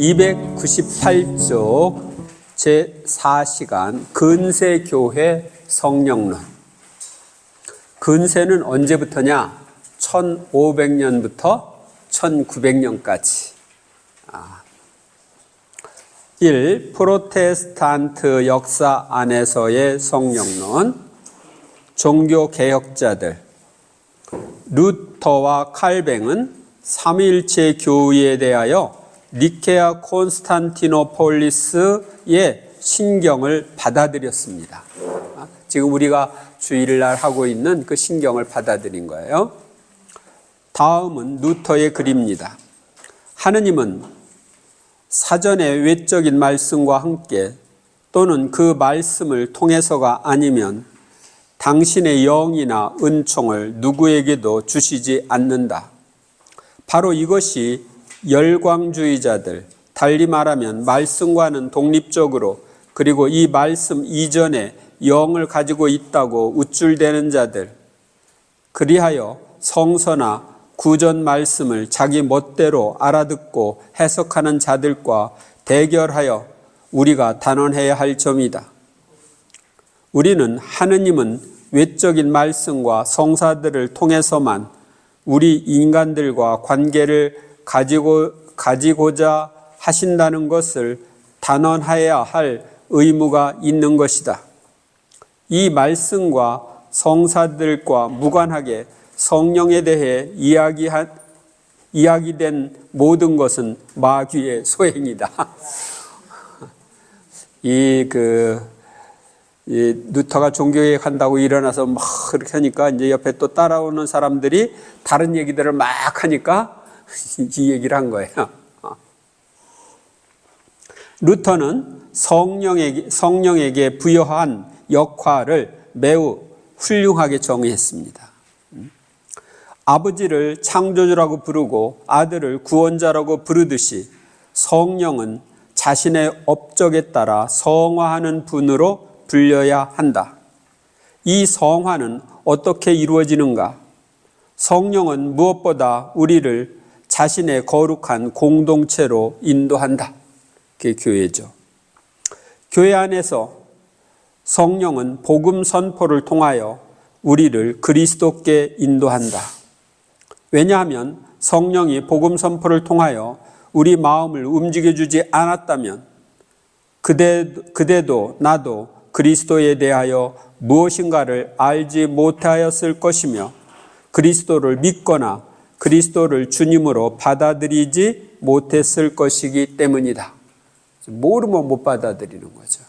298쪽 제4시간 근세교회 성령론. 근세는 언제부터냐? 1500년부터 1900년까지. 1. 프로테스탄트 역사 안에서의 성령론. 종교개혁자들 루터와 칼뱅은 삼위일체 교의에 대하여 니케아 콘스탄티노폴리스의 신경을 받아들였습니다. 지금 우리가 주일날 하고 있는 그 신경을 받아들인 거예요. 다음은 루터의 글입니다. 하느님은 사전의 외적인 말씀과 함께 또는 그 말씀을 통해서가 아니면 당신의 영이나 은총을 누구에게도 주시지 않는다. 바로 이것이 열광주의자들, 달리 말하면 말씀과는 독립적으로 그리고 이 말씀 이전에 영을 가지고 있다고 우쭐대는 자들, 그리하여 성서나 구전 말씀을 자기 멋대로 알아듣고 해석하는 자들과 대결하여 우리가 단언해야 할 점이다. 우리는 하느님은 외적인 말씀과 성사들을 통해서만 우리 인간들과 관계를 가지고자 하신다는 것을 단언해야 할 의무가 있는 것이다. 이 말씀과 성사들과 무관하게 성령에 대해 이야기된 모든 것은 마귀의 소행이다. 이 루터가 종교개혁 한다고 일어나서 막 그렇게 하니까 이제 옆에 또 따라오는 사람들이 다른 얘기들을 막 하니까 이 얘기를 한 거예요. 루터는 성령에게 부여한 역할을 매우 훌륭하게 정의했습니다. 아버지를 창조주라고 부르고 아들을 구원자라고 부르듯이 성령은 자신의 업적에 따라 성화하는 분으로 불려야 한다. 이 성화는 어떻게 이루어지는가? 성령은 무엇보다 우리를 자신의 거룩한 공동체로 인도한다. 그게 교회죠. 교회 안에서 성령은 복음 선포를 통하여 우리를 그리스도께 인도한다. 왜냐하면 성령이 복음 선포를 통하여 우리 마음을 움직여주지 않았다면 그대도 나도 그리스도에 대하여 무엇인가를 알지 못하였을 것이며 그리스도를 믿거나 그리스도를 주님으로 받아들이지 못했을 것이기 때문이다. 모르면 못 받아들이는 거죠.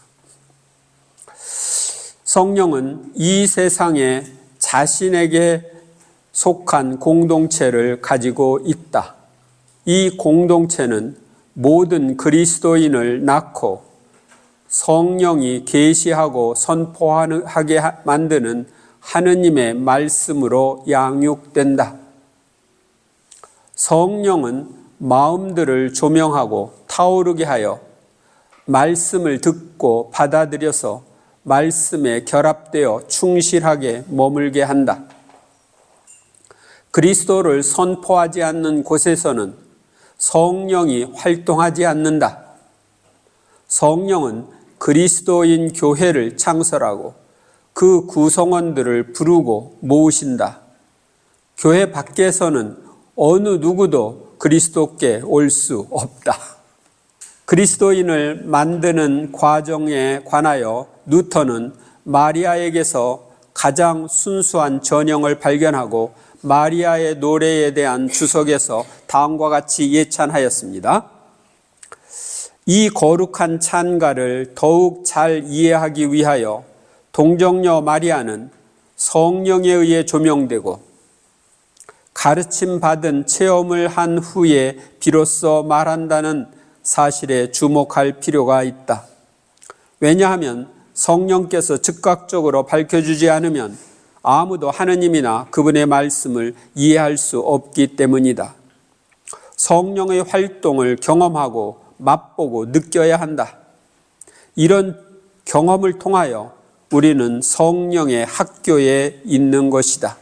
성령은 이 세상에 자신에게 속한 공동체를 가지고 있다. 이 공동체는 모든 그리스도인을 낳고 성령이 계시하고 선포하게 만드는 하느님의 말씀으로 양육된다. 성령은 마음들을 조명하고 타오르게 하여 말씀을 듣고 받아들여서 말씀에 결합되어 충실하게 머물게 한다. 그리스도를 선포하지 않는 곳에서는 성령이 활동하지 않는다. 성령은 그리스도인 교회를 창설하고 그 구성원들을 부르고 모으신다. 교회 밖에서는 어느 누구도 그리스도께 올 수 없다. 그리스도인을 만드는 과정에 관하여 루터는 마리아에게서 가장 순수한 전형을 발견하고 마리아의 노래에 대한 주석에서 다음과 같이 예찬하였습니다. 이 거룩한 찬가를 더욱 잘 이해하기 위하여 동정녀 마리아는 성령에 의해 조명되고 가르침 받은 체험을 한 후에 비로소 말한다는 사실에 주목할 필요가 있다. 왜냐하면 성령께서 즉각적으로 밝혀주지 않으면 아무도 하느님이나 그분의 말씀을 이해할 수 없기 때문이다. 성령의 활동을 경험하고 맛보고 느껴야 한다. 이런 경험을 통하여 우리는 성령의 학교에 있는 것이다.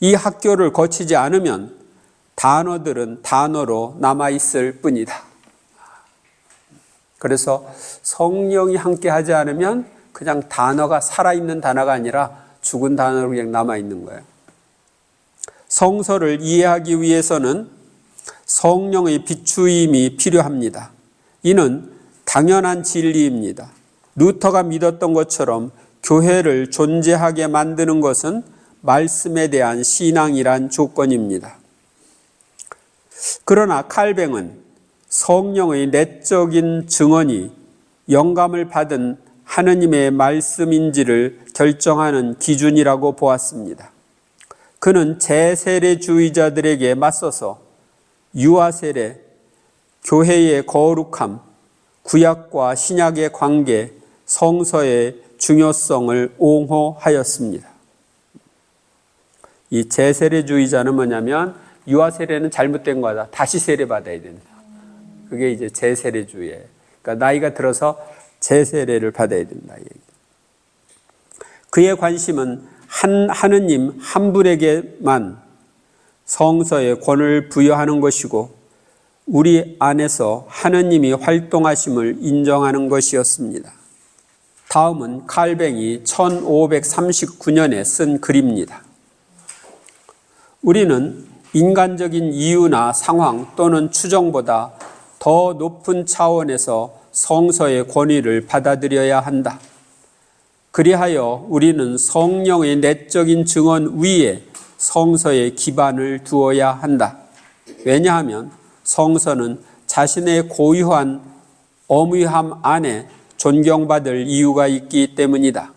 이 학교를 거치지 않으면 단어들은 단어로 남아있을 뿐이다. 그래서 성령이 함께 하지 않으면 그냥 단어가 살아있는 단어가 아니라 죽은 단어로 그냥 남아있는 거예요. 성서를 이해하기 위해서는 성령의 비추임이 필요합니다. 이는 당연한 진리입니다. 루터가 믿었던 것처럼 교회를 존재하게 만드는 것은 말씀에 대한 신앙이란 조건입니다. 그러나 칼뱅은 성령의 내적인 증언이 영감을 받은 하느님의 말씀인지를 결정하는 기준이라고 보았습니다. 그는 제세례주의자들에게 맞서서 유아세례, 교회의 거룩함, 구약과 신약의 관계, 성서의 중요성을 옹호하였습니다. 이 제세례주의자는 뭐냐면 유아세례는 잘못된 거다. 다시 세례받아야 된다. 그게 이제 제세례주의예요. 그러니까 나이가 들어서 제세례를 받아야 된다. 그의 관심은 하느님 한 분에게만 성서에 권을 부여하는 것이고 우리 안에서 하느님이 활동하심을 인정하는 것이었습니다. 다음은 칼뱅이 1539년에 쓴 글입니다. 우리는 인간적인 이유나 상황 또는 추정보다 더 높은 차원에서 성서의 권위를 받아들여야 한다. 그리하여 우리는 성령의 내적인 증언 위에 성서의 기반을 두어야 한다. 왜냐하면 성서는 자신의 고유한 엄위함 안에 존경받을 이유가 있기 때문이다.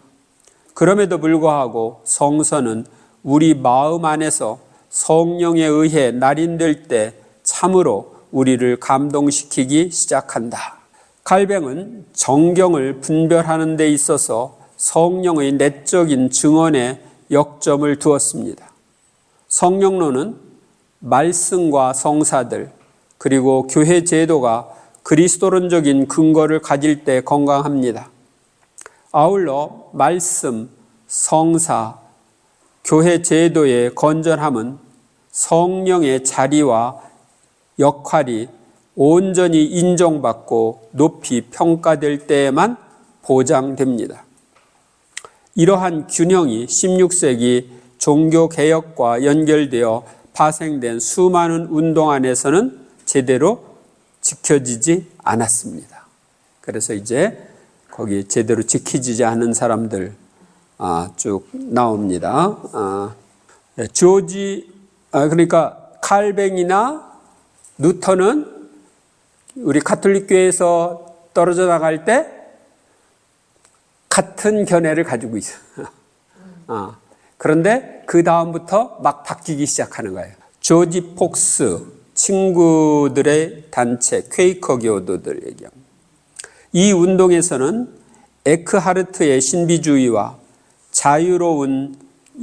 그럼에도 불구하고 성서는 우리 마음 안에서 성령에 의해 날인될 때 참으로 우리를 감동시키기 시작한다. 칼뱅은 정경을 분별하는 데 있어서 성령의 내적인 증언에 역점을 두었습니다. 성령론은 말씀과 성사들 그리고 교회 제도가 그리스도론적인 근거를 가질 때 건강합니다. 아울러 말씀, 성사, 교회 제도의 건전함은 성령의 자리와 역할이 온전히 인정받고 높이 평가될 때에만 보장됩니다. 이러한 균형이 16세기 종교개혁과 연결되어 파생된 수많은 운동 안에서는 제대로 지켜지지 않았습니다. 그래서 이제 거기 제대로 지켜지지 않은 사람들 쭉 나옵니다. 그러니까 칼뱅이나 루터는 우리 가톨릭 교회에서 떨어져 나갈 때 같은 견해를 가지고 있어요. 그런데 그 다음부터 막 바뀌기 시작하는 거예요. 조지 폭스 친구들의 단체 퀘이커 교도들 얘기합니다. 이 운동에서는 에크하르트의 신비주의와 자유로운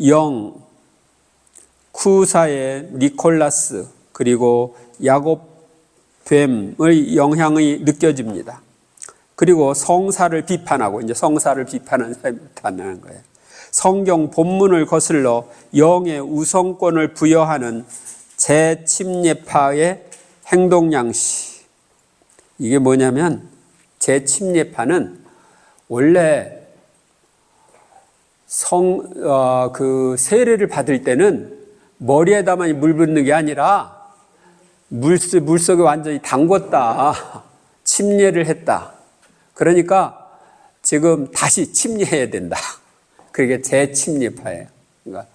영, 쿠사의 니콜라스 그리고 야곱뱀의 영향이 느껴집니다. 그리고 성사를 비판하고 이제 성사를 비판하는 사람이 나타나는 거예요. 성경 본문을 거슬러 영의 우선권을 부여하는 재침례파의 행동 양식. 이게 뭐냐면 재침례파는 원래 세례를 받을 때는 머리에다만 물 붓는 게 아니라 물속에 완전히 담궜다. 침례를 했다. 그러니까 지금 다시 침례해야 된다. 그게 재침례파예요. 그러니까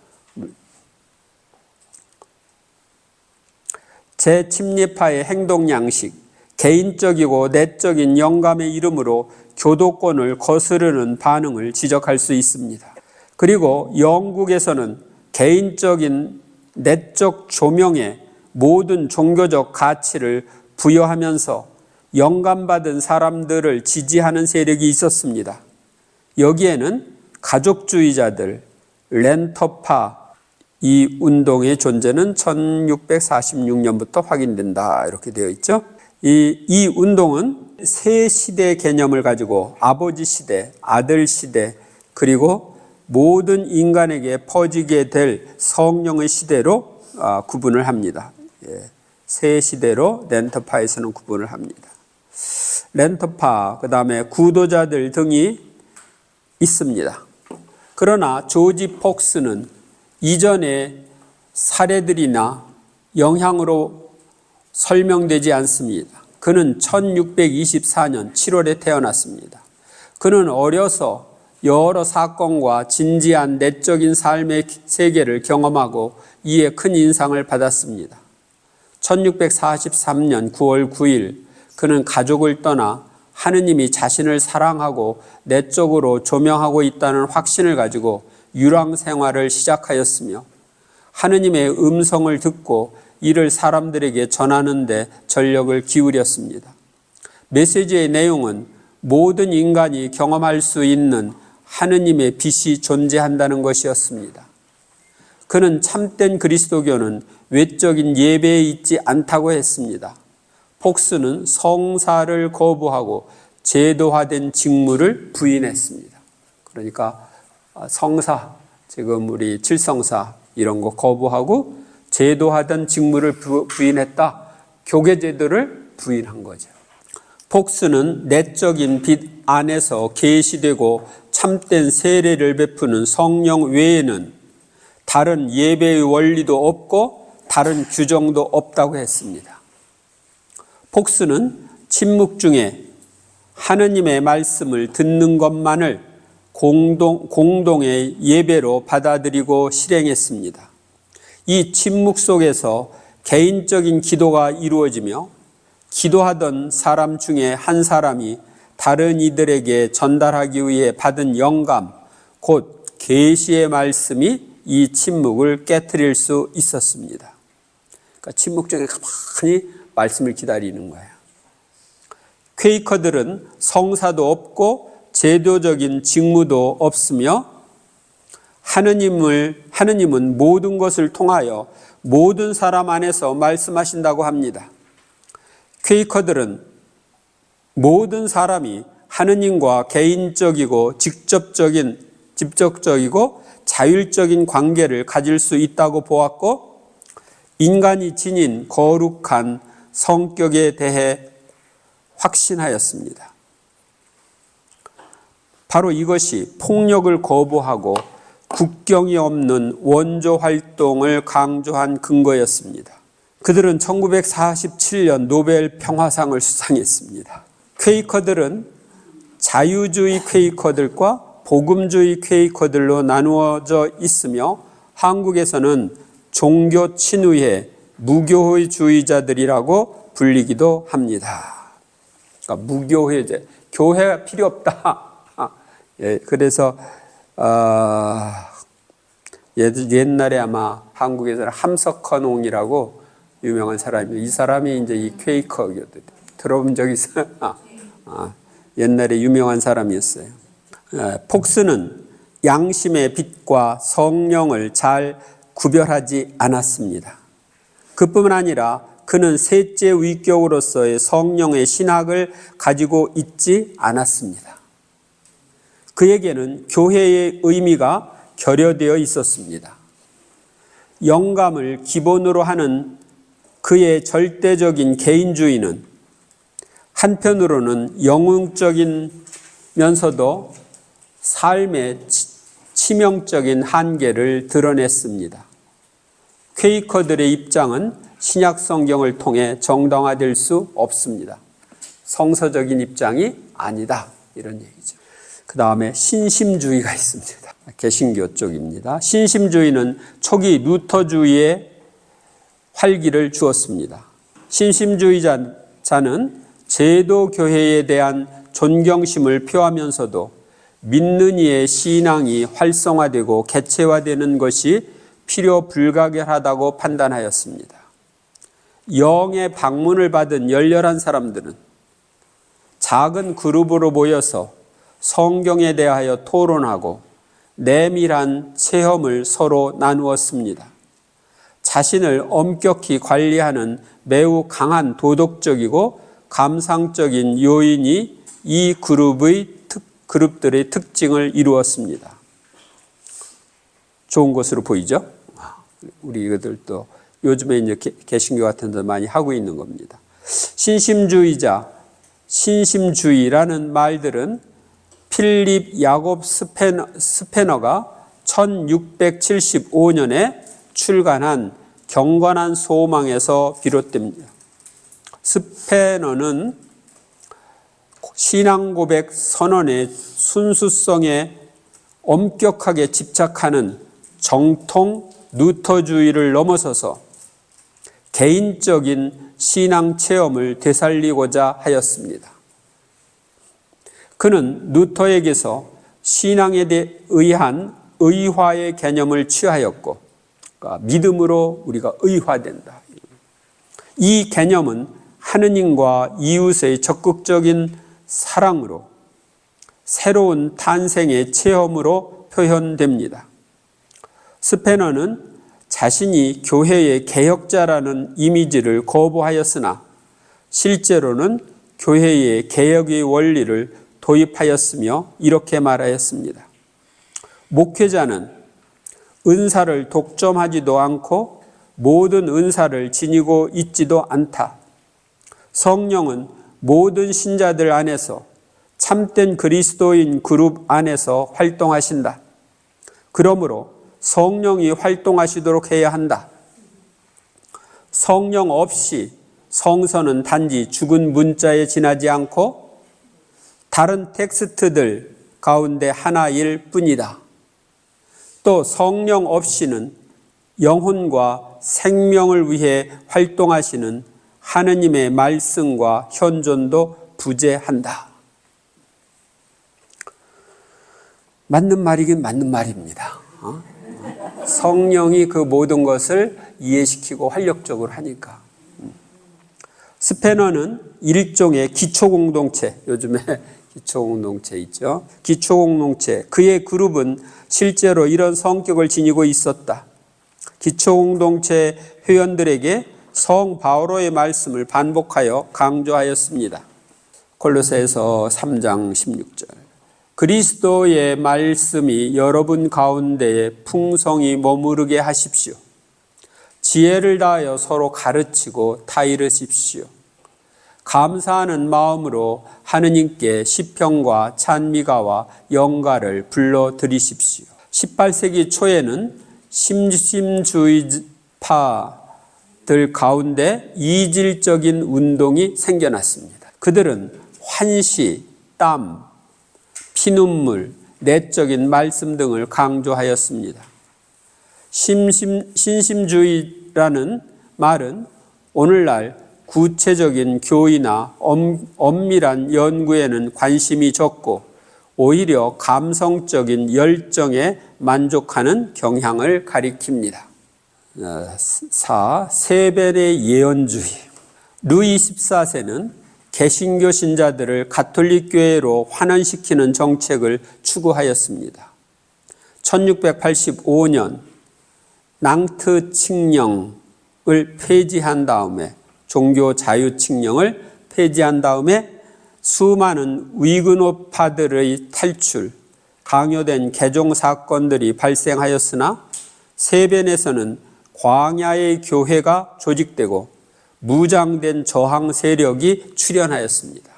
재침례파의 행동 양식, 개인적이고 내적인 영감의 이름으로 교도권을 거스르는 반응을 지적할 수 있습니다. 그리고 영국에서는 개인적인 내적 조명에 모든 종교적 가치를 부여하면서 영감받은 사람들을 지지하는 세력이 있었습니다. 여기에는 가족주의자들, 렌터파, 이 운동의 존재는 1646년부터 확인된다. 이렇게 되어 있죠. 이 운동은 세 시대 개념을 가지고 아버지 시대, 아들 시대, 그리고 모든 인간에게 퍼지게 될 성령의 시대로 구분을 합니다. 세 시대로 렌터파에서는 구분을 합니다. 렌터파, 그 다음에 구도자들 등이 있습니다. 그러나 조지 폭스는 이전의 사례들이나 영향으로 설명되지 않습니다. 그는 1624년 7월에 태어났습니다. 그는 어려서 여러 사건과 진지한 내적인 삶의 세계를 경험하고 이에 큰 인상을 받았습니다. 1643년 9월 9일 그는 가족을 떠나 하느님이 자신을 사랑하고 내적으로 조명하고 있다는 확신을 가지고 유랑 생활을 시작하였으며 하느님의 음성을 듣고 이를 사람들에게 전하는 데 전력을 기울였습니다. 메시지의 내용은 모든 인간이 경험할 수 있는 하느님의 빛이 존재한다는 것이었습니다. 그는 참된 그리스도교는 외적인 예배에 있지 않다고 했습니다. 폭스는 성사를 거부하고 제도화된 직무를 부인했습니다. 그러니까 성사, 지금 우리 칠성사 이런 거 거부하고 제도화된 직무를 부인했다. 교계제도를 부인한 거죠. 폭스는 내적인 빛 안에서 계시되고 참된 세례를 베푸는 성령 외에는 다른 예배의 원리도 없고 다른 규정도 없다고 했습니다. 폭스는 침묵 중에 하느님의 말씀을 듣는 것만을 공동의 예배로 받아들이고 실행했습니다. 이 침묵 속에서 개인적인 기도가 이루어지며 기도하던 사람 중에 한 사람이 다른 이들에게 전달하기 위해 받은 영감, 곧 계시의 말씀이 이 침묵을 깨트릴 수 있었습니다. 그러니까 침묵 중에 가만히 말씀을 기다리는 거예요. 퀘이커들은 성사도 없고 제도적인 직무도 없으며 하느님은 모든 것을 통하여 모든 사람 안에서 말씀하신다고 합니다. 퀘이커들은 모든 사람이 하느님과 개인적이고 직접적이고 자율적인 관계를 가질 수 있다고 보았고 인간이 지닌 거룩한 성격에 대해 확신하였습니다. 바로 이것이 폭력을 거부하고 국경이 없는 원조 활동을 강조한 근거였습니다. 그들은 1947년 노벨 평화상을 수상했습니다. 퀘이커들은 자유주의 퀘이커들과 복음주의 퀘이커들로 나누어져 있으며 한국에서는 종교 친위의 무교회주의자들이라고 불리기도 합니다. 그러니까 무교회제, 교회가 필요 없다. 예, 그래서 옛날에 아마 한국에서는 함석헌옹이라고 유명한 사람이, 이 사람이 이제 이 퀘이커거든. 들어본 적 있어요? 옛날에 유명한 사람이었어요. 폭스는 양심의 빛과 성령을 잘 구별하지 않았습니다. 그뿐만 아니라 그는 셋째 위격으로서의 성령의 신학을 가지고 있지 않았습니다. 그에게는 교회의 의미가 결여되어 있었습니다. 영감을 기본으로 하는 그의 절대적인 개인주의는 한편으로는 영웅적이면서도 삶의 치명적인 한계를 드러냈습니다. 퀘이커들의 입장은 신약 성경을 통해 정당화될 수 없습니다. 성서적인 입장이 아니다, 이런 얘기죠. 그 다음에 신심주의가 있습니다. 개신교 쪽입니다. 신심주의는 초기 루터주의에 활기를 주었습니다. 신심주의자는 제도교회에 대한 존경심을 표하면서도 믿는 이의 신앙이 활성화되고 개체화되는 것이 필요 불가결하다고 판단하였습니다. 영의 방문을 받은 열렬한 사람들은 작은 그룹으로 모여서 성경에 대하여 토론하고 내밀한 체험을 서로 나누었습니다. 자신을 엄격히 관리하는 매우 강한 도덕적이고 감상적인 요인이 이 그룹들의 특징을 이루었습니다. 좋은 것으로 보이죠? 우리 이것들도 요즘에 이제 개신교 같은 데 많이 하고 있는 겁니다. 신심주의자, 신심주의라는 말들은 필립 야곱 스페너가 1675년에 출간한 경건한 소망에서 비롯됩니다. 스페너는 신앙고백 선언의 순수성에 엄격하게 집착하는 정통 루터주의를 넘어서서 개인적인 신앙 체험을 되살리고자 하였습니다. 그는 루터에게서 신앙에 의한 의화의 개념을 취하였고, 그러니까 믿음으로 우리가 의화된다. 이 개념은 하느님과 이웃의 적극적인 사랑으로 새로운 탄생의 체험으로 표현됩니다. 스페너는 자신이 교회의 개혁자라는 이미지를 거부하였으나 실제로는 교회의 개혁의 원리를 도입하였으며 이렇게 말하였습니다. 목회자는 은사를 독점하지도 않고 모든 은사를 지니고 있지도 않다. 성령은 모든 신자들 안에서 참된 그리스도인 그룹 안에서 활동하신다. 그러므로 성령이 활동하시도록 해야 한다. 성령 없이 성서는 단지 죽은 문자에 지나지 않고 다른 텍스트들 가운데 하나일 뿐이다. 또 성령 없이는 영혼과 생명을 위해 활동하시는 하느님의 말씀과 현존도 부재한다. 맞는 말이긴 맞는 말입니다. 성령이 그 모든 것을 이해시키고 활력적으로 하니까. 스페너는 일종의 기초공동체, 요즘에 기초공동체 있죠. 기초공동체, 그의 그룹은 실제로 이런 성격을 지니고 있었다. 기초공동체 회원들에게 성 바오로의 말씀을 반복하여 강조하였습니다. 골로새서 3장 16절. 그리스도의 말씀이 여러분 가운데에 풍성히 머무르게 하십시오. 지혜를 다하여 서로 가르치고 타이르십시오. 감사하는 마음으로 하느님께 시편과 찬미가와 영가를 불러드리십시오. 18세기 초에는 심심주의파들 가운데 이질적인 운동이 생겨났습니다. 그들은 환시, 땀, 피눈물, 내적인 말씀 등을 강조하였습니다. 신심주의라는 말은 오늘날 구체적인 교의나 엄밀한 연구에는 관심이 적고 오히려 감성적인 열정에 만족하는 경향을 가리킵니다. 4. 세벨의 예언주의. 루이 14세는 개신교 신자들을 가톨릭 교회로 환원시키는 정책을 추구하였습니다. 1685년 낭트 칙령을 폐지한 다음에 종교 자유 칙령을 폐지한 다음에 수많은 위그노파들의 탈출, 강요된 개종 사건들이 발생하였으나 세벤에서는 광야의 교회가 조직되고 무장된 저항 세력이 출현하였습니다.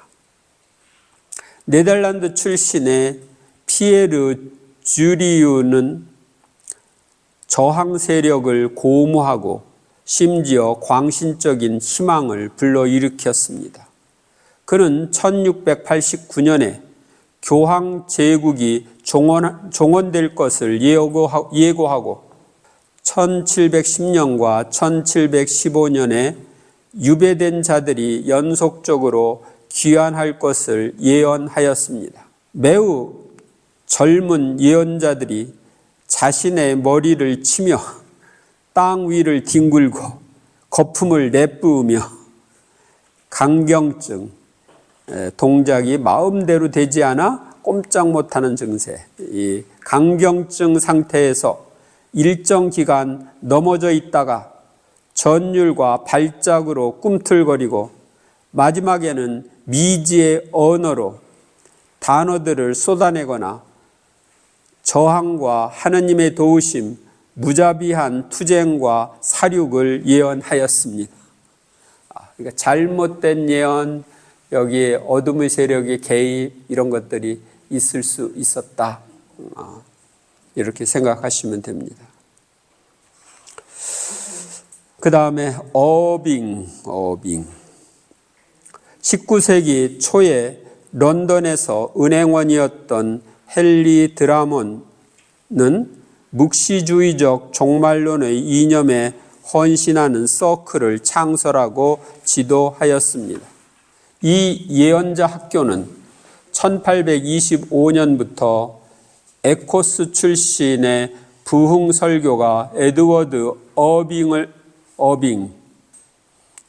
네덜란드 출신의 피에르 주리유는 저항 세력을 고무하고 심지어 광신적인 희망을 불러일으켰습니다. 그는 1689년에 교황 제국이 종언될 것을 예고하고 1710년과 1715년에 유배된 자들이 연속적으로 귀환할 것을 예언하였습니다. 매우 젊은 예언자들이 자신의 머리를 치며 땅 위를 뒹굴고 거품을 내뿜으며 강경증, 동작이 마음대로 되지 않아 꼼짝 못하는 증세, 이 강경증 상태에서 일정 기간 넘어져 있다가 전율과 발작으로 꿈틀거리고 마지막에는 미지의 언어로 단어들을 쏟아내거나 저항과 하느님의 도우심, 무자비한 투쟁과 사륙을 예언하였습니다. 그러니까 잘못된 예언, 여기에 어둠의 세력의 개입 이런 것들이 있을 수 있었다. 이렇게 생각하시면 됩니다. 그 다음에 어빙. 19세기 초에 런던에서 은행원이었던 헨리 드라몬은 묵시주의적 종말론의 이념에 헌신하는 서클을 창설하고 지도하였습니다. 이 예언자 학교는 1825년부터 에코스 출신의 부흥 설교가 에드워드 어빙,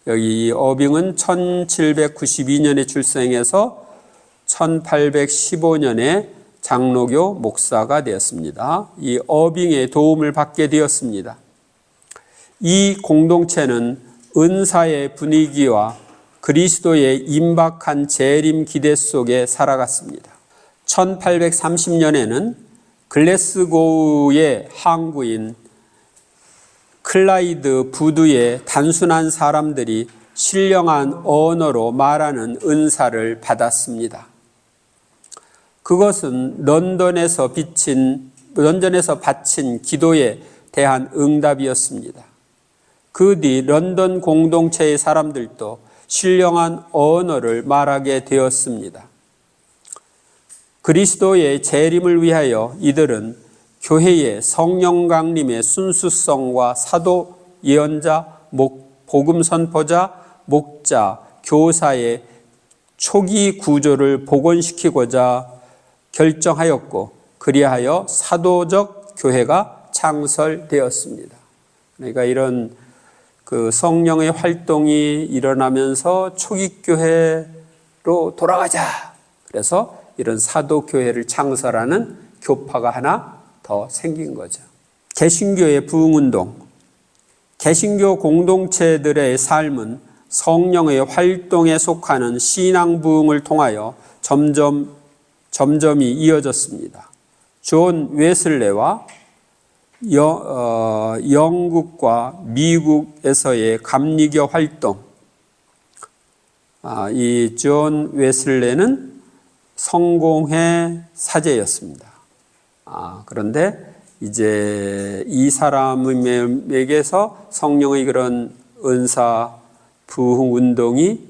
여기 이 어빙은 1792년에 출생해서 1815년에 장로교 목사가 되었습니다. 이 어빙의 도움을 받게 되었습니다. 이 공동체는 은사의 분위기와 그리스도의 임박한 재림 기대 속에 살아갔습니다. 1830년에는 글래스고우의 항구인 클라이드 부두의 단순한 사람들이 신령한 언어로 말하는 은사를 받았습니다. 그것은 런던에서 바친 기도에 대한 응답이었습니다. 그 뒤 런던 공동체의 사람들도 신령한 언어를 말하게 되었습니다. 그리스도의 재림을 위하여 이들은 교회의 성령 강림의 순수성과 사도, 예언자, 복음 선포자, 목자, 교사의 초기 구조를 복원시키고자 결정하였고, 그리하여 사도적 교회가 창설되었습니다. 그러니까 이런 그 성령의 활동이 일어나면서 초기 교회로 돌아가자. 그래서 이런 사도 교회를 창설하는 교파가 하나 더 생긴 거죠. 개신교의 부흥운동. 개신교 공동체들의 삶은 성령의 활동에 속하는 신앙 부흥을 통하여 점점이 이어졌습니다. 존 웨슬레와 영국과 미국에서의 감리교 활동. 이 존 웨슬레는 성공회 사제였습니다. 그런데 이제 이 사람에게서 성령의 그런 은사 부흥 운동이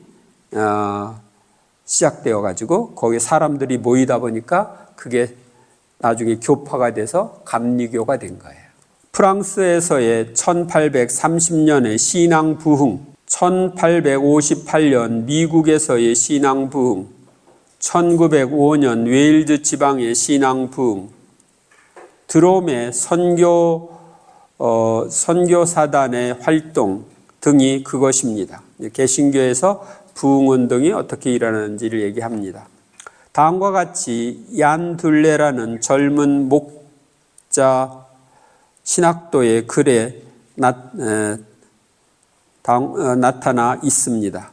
시작되어 가지고 거기에 사람들이 모이다 보니까 그게 나중에 교파가 돼서 감리교가 된 거예요. 프랑스에서의 1830년의 신앙 부흥, 1858년 미국에서의 신앙 부흥, 1905년 웨일즈 지방의 신앙 부흥, 드롬의 선교사단의 활동 등이 그것입니다. 개신교에서 부흥운동이 어떻게 일어나는지를 얘기합니다. 다음과 같이 얀 둘레라는 젊은 목자 신학도의 글에 나타나 있습니다.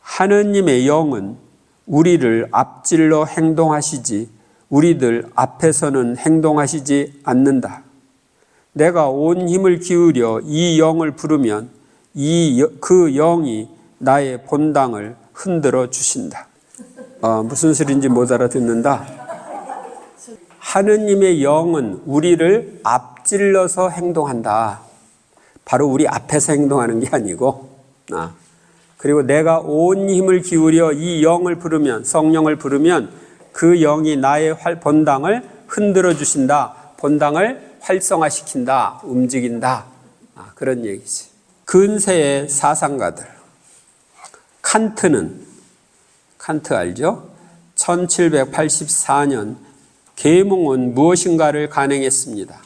하느님의 영은 우리를 앞질러 행동하시지 우리들 앞에서는 행동하시지 않는다. 내가 온 힘을 기울여 이 영을 부르면 그 영이 나의 본당을 흔들어 주신다. 무슨 소리인지 못 알아듣는다. 하느님의 영은 우리를 앞질러서 행동한다. 바로 우리 앞에서 행동하는 게 아니고, 그리고 내가 온 힘을 기울여 이 영을 부르면, 성령을 부르면 그 영이 나의 본당을 흔들어 주신다. 본당을 활성화시킨다. 움직인다. 그런 얘기지. 근세의 사상가들. 칸트 알죠? 1784년 계몽은 무엇인가를 간행했습니다.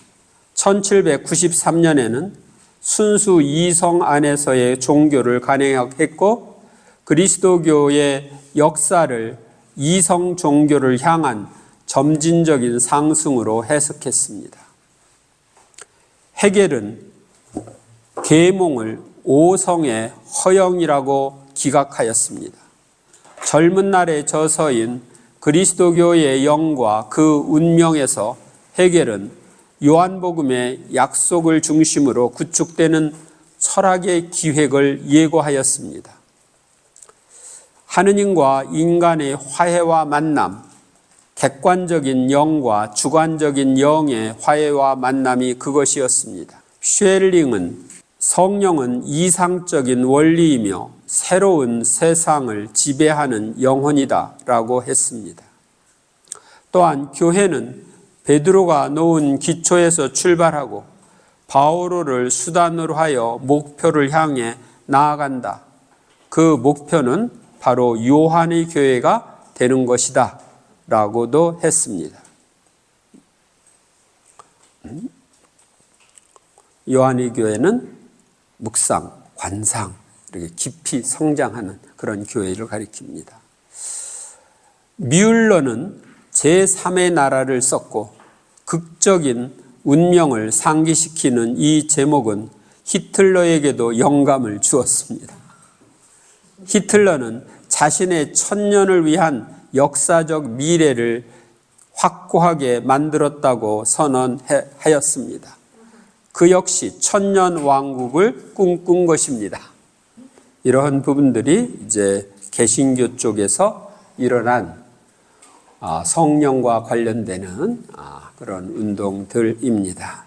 1793년에는 순수 이성 안에서의 종교를 간행했고 그리스도교의 역사를 이성 종교를 향한 점진적인 상승으로 해석했습니다. 헤겔은 계몽을 오성의 허영이라고 기각하였습니다. 젊은 날의 저서인 그리스도교의 영과 그 운명에서 헤겔은 요한복음의 약속을 중심으로 구축되는 철학의 기획을 예고하였습니다. 하느님과 인간의 화해와 만남, 객관적인 영과 주관적인 영의 화해와 만남이 그것이었습니다. 쉐를링은 성령은 이상적인 원리이며 새로운 세상을 지배하는 영혼이다 라고 했습니다. 또한 교회는 베드로가 놓은 기초에서 출발하고 바오로를 수단으로 하여 목표를 향해 나아간다. 그 목표는 바로 요한의 교회가 되는 것이다 라고도 했습니다. 요한의 교회는 묵상, 관상, 이렇게 깊이 성장하는 그런 교회를 가리킵니다. 뮬러는 제3의 나라를 썼고 극적인 운명을 상기시키는 이 제목은 히틀러에게도 영감을 주었습니다. 히틀러는 자신의 천년을 위한 역사적 미래를 확고하게 만들었다고 선언하였습니다. 그 역시 천년 왕국을 꿈꾼 것입니다. 이러한 부분들이 이제 개신교 쪽에서 일어난 성령과 관련되는 그런 운동들입니다.